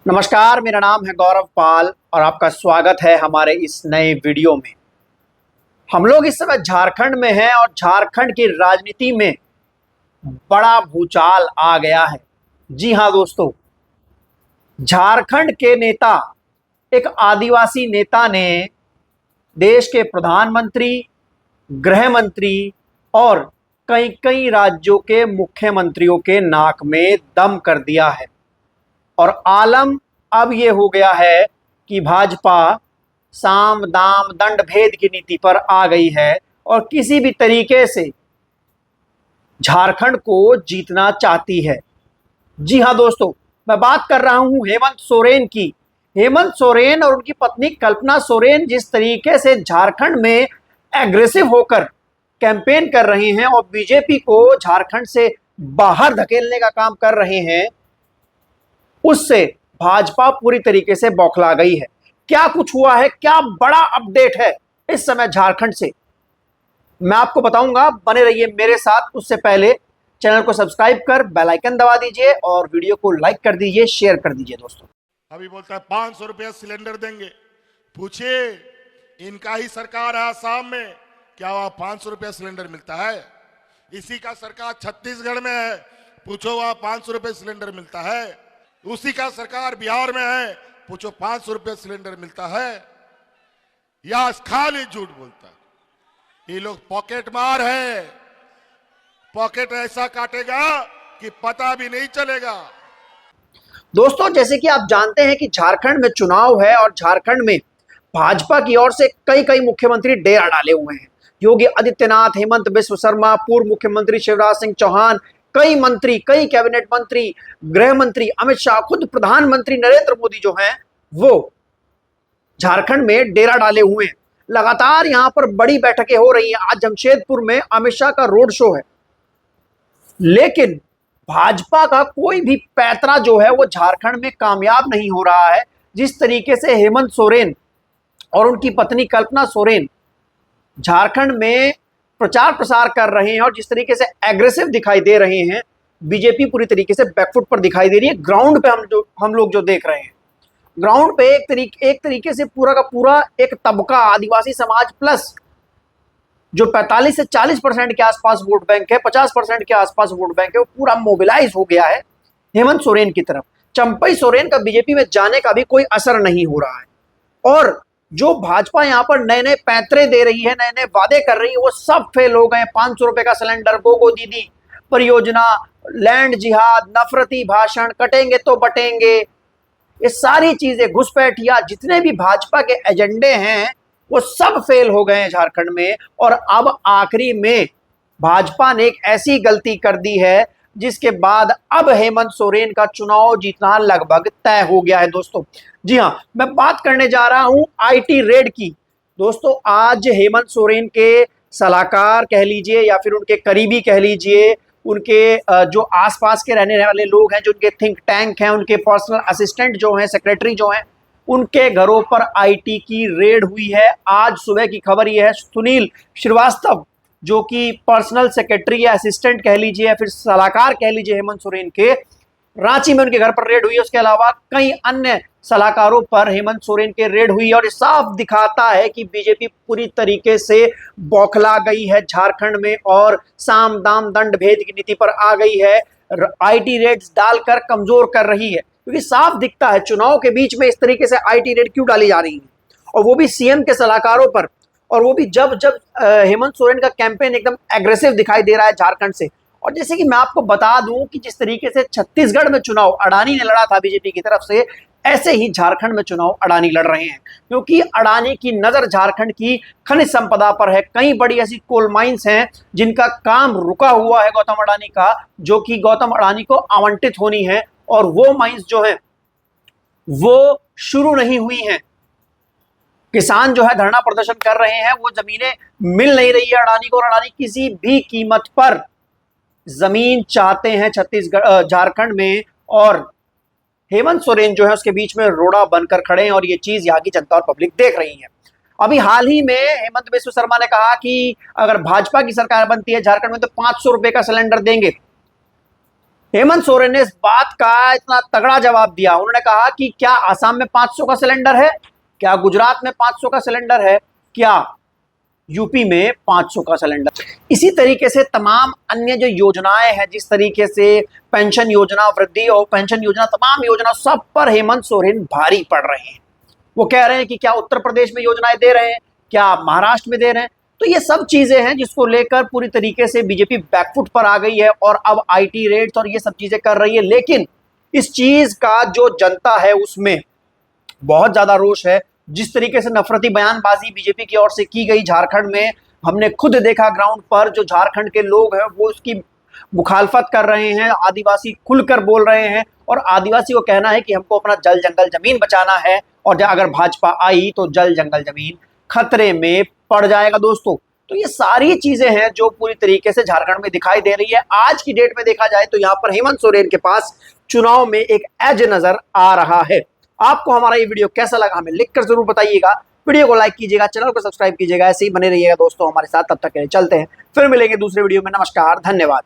नमस्कार, मेरा नाम है गौरव पाल और आपका स्वागत है हमारे इस नए वीडियो में। हम लोग इस समय झारखंड में हैं और झारखंड की राजनीति में बड़ा भूचाल आ गया है। जी हाँ दोस्तों, झारखंड के नेता, एक आदिवासी नेता ने देश के प्रधानमंत्री, गृह मंत्री और कई कई राज्यों के मुख्यमंत्रियों के नाक में दम कर दिया है। और आलम अब ये हो गया है कि भाजपा साम दाम दंड भेद की नीति पर आ गई है और किसी भी तरीके से झारखंड को जीतना चाहती है। जी हां दोस्तों, मैं बात कर रहा हूं हेमंत सोरेन की। हेमंत सोरेन और उनकी पत्नी कल्पना सोरेन जिस तरीके से झारखंड में एग्रेसिव होकर कैंपेन कर रहे हैं और बीजेपी को झारखंड से बाहर धकेलने का काम कर रहे हैं, उससे भाजपा पूरी तरीके से बौखला गई है। क्या कुछ हुआ है, क्या बड़ा अपडेट है इस समय झारखंड से, मैं आपको बताऊंगा। बने रहिए मेरे साथ। उससे पहले चैनल को सब्सक्राइब कर बेल आइकन दबा दीजिए और वीडियो को लाइक कर दीजिए, शेयर कर दीजिए दोस्तों। अभी बोलता है 500 रुपया सिलेंडर देंगे। पूछिए, इनका ही सरकार है आसाम में, क्या वहां 500 रुपया सिलेंडर मिलता है? इसी का सरकार छत्तीसगढ़ में है, पूछो वहां 500 रुपये सिलेंडर मिलता है? उसी का सरकार बिहार में है, पूछो 500 रुपये सिलेंडर मिलता है? या खाली झूठ बोलता है। ये लोग पॉकेट मार है, पॉकेट ऐसा काटेगा कि पता भी नहीं चलेगा। दोस्तों, जैसे कि आप जानते हैं कि झारखंड में चुनाव है और झारखंड में भाजपा की ओर से कई कई मुख्यमंत्री डेरा डाले हुए हैं। योगी आदित्यनाथ, हेमंत बिस्व शर्मा, पूर्व मुख्यमंत्री शिवराज सिंह चौहान, कई मंत्री, कई कैबिनेट मंत्री, गृह मंत्री अमित शाह, खुद प्रधानमंत्री नरेंद्र मोदी जो हैं वो झारखंड में डेरा डाले हुए हैं। लगातार यहां पर बड़ी बैठकें हो रही हैं। आज जमशेदपुर में अमित शाह का रोड शो है, लेकिन भाजपा का कोई भी पैतरा जो है वो झारखंड में कामयाब नहीं हो रहा है। जिस तरीके से हेमंत सोरेन और उनकी पत्नी कल्पना सोरेन झारखंड में प्रचार प्रसार कर रहे हैं और जिस तरीके से एग्रेसिव दिखाई दे रहे हैं, बीजेपी पूरी तरीके से बैकफुट पर दिखाई दे रही है। ग्राउंड पे हम लोग जो देख रहे हैं, ग्राउंड पे एक तरीके से पूरा का पूरा एक तबका, आदिवासी समाज प्लस जो 45 से 40% के आसपास वोट बैंक है, 50% के आसपास वोट बैंक है, वो पूरा मोबिलाइज हो गया है हेमंत सोरेन की तरफ। चंपई सोरेन का बीजेपी में जाने का भी कोई असर नहीं हो रहा है। और जो भाजपा यहां पर नए नए पैंतरे दे रही है, नए नए वादे कर रही है, वो सब फेल हो गए। 500 रुपए का सिलेंडर, गोगो दीदी परियोजना, लैंड जिहाद, नफरती भाषण, कटेंगे तो बटेंगे, ये सारी चीजें, घुसपैठिया, जितने भी भाजपा के एजेंडे हैं वो सब फेल हो गए हैं झारखंड में। और अब आखिरी में भाजपा ने एक ऐसी गलती कर दी है जिसके बाद अब हेमंत सोरेन का चुनाव जीतना लगभग तय हो गया है दोस्तों। जी हां, मैं बात करने जा रहा हूं आईटी रेड की। दोस्तों, आज हेमंत सोरेन के सलाहकार कह लीजिए या फिर उनके करीबी कह लीजिए, उनके जो आसपास के रहने वाले लोग हैं, जो उनके थिंक टैंक हैं, उनके पर्सनल असिस्टेंट जो हैं, सेक्रेटरी जो हैं, उनके घरों पर आईटी की रेड हुई है। आज सुबह की खबर यह है, सुनील श्रीवास्तव जो कि पर्सनल सेक्रेटरी या असिस्टेंट कह लीजिए या फिर सलाहकार कह लीजिए हेमंत सोरेन के, रांची में उनके घर पर रेड हुई है। उसके अलावा कई अन्य सलाहकारों पर हेमंत सोरेन के रेड हुई है। और ये साफ दिखाता है कि बीजेपी पूरी तरीके से बौखला गई है झारखंड में और साम दाम दंड भेद की नीति पर आ गई है। आईटी रेड्स डालकर कमजोर कर रही है, क्योंकि साफ दिखता है चुनाव के बीच में इस तरीके से आईटी रेड क्यों डाली जा रही है, और वो भी सीएम के सलाहकारों पर, और वो भी जब जब हेमंत सोरेन का कैंपेन एकदम एग्रेसिव दिखाई दे रहा है झारखंड से। और जैसे कि मैं आपको बता दूं कि जिस तरीके से छत्तीसगढ़ में चुनाव अडानी ने लड़ा था बीजेपी की तरफ से, ऐसे ही झारखंड में चुनाव अडानी लड़ रहे हैं, क्योंकि अडानी की नजर झारखंड की खनिज संपदा पर है। कई बड़ी ऐसी कोल माइंस हैं जिनका काम रुका हुआ है गौतम अडानी का, जो कि गौतम अडानी को आवंटित होनी है, और वो माइंस जो है वो शुरू नहीं हुई हैं। किसान जो है धरना प्रदर्शन कर रहे हैं, वो जमीनें मिल नहीं रही है अडानी को, और अडानी किसी भी कीमत पर जमीन चाहते हैं छत्तीसगढ़, झारखंड में। और हेमंत सोरेन जो है उसके बीच में रोड़ा बनकर खड़े हैं, और ये चीज यहाँ की जनता और पब्लिक देख रही है। अभी हाल ही में हेमंत बिस्व शर्मा ने कहा कि अगर भाजपा की सरकार बनती है झारखंड में तो 500 रुपए का सिलेंडर देंगे। हेमंत सोरेन ने इस बात का इतना तगड़ा जवाब दिया। उन्होंने कहा कि क्या आसाम में 500 का सिलेंडर है, क्या गुजरात में 500 का सिलेंडर है, क्या यूपी में 500 का सिलेंडर। इसी तरीके से तमाम अन्य जो योजनाएं हैं, जिस तरीके से पेंशन योजना, वृद्धि और पेंशन योजना, तमाम योजना, सब पर हेमंत सोरेन भारी पड़ रहे हैं। वो कह रहे हैं कि क्या उत्तर प्रदेश में योजनाएं दे रहे हैं, क्या महाराष्ट्र में दे रहे हैं। तो ये सब चीजें हैं जिसको लेकर पूरी तरीके से बीजेपी बैकफुट पर आ गई है और अब आईटी रेट्स और ये सब चीजें कर रही है। लेकिन इस चीज का जो जनता है उसमें बहुत ज्यादा रोष है। जिस तरीके से नफरती बयानबाजी बीजेपी की ओर से की गई झारखंड में, हमने खुद देखा ग्राउंड पर जो झारखंड के लोग हैं वो उसकी मुखालफत कर रहे हैं। आदिवासी खुलकर बोल रहे हैं और आदिवासी को कहना है कि हमको अपना जल जंगल जमीन बचाना है और अगर भाजपा आई तो जल जंगल जमीन खतरे में पड़ जाएगा दोस्तों। तो ये सारी चीजें हैं जो पूरी तरीके से झारखंड में दिखाई दे रही है। आज की डेट में देखा जाए तो यहाँ पर हेमंत सोरेन के पास चुनाव में एक एज नजर आ रहा है। आपको हमारा ये वीडियो कैसा लगा हमें लिखकर जरूर बताइएगा। वीडियो को लाइक कीजिएगा, चैनल को सब्सक्राइब कीजिएगा। ऐसे ही बने रहिएगा दोस्तों हमारे साथ। तब तक के लिए चलते हैं, फिर मिलेंगे दूसरे वीडियो में। नमस्कार, धन्यवाद।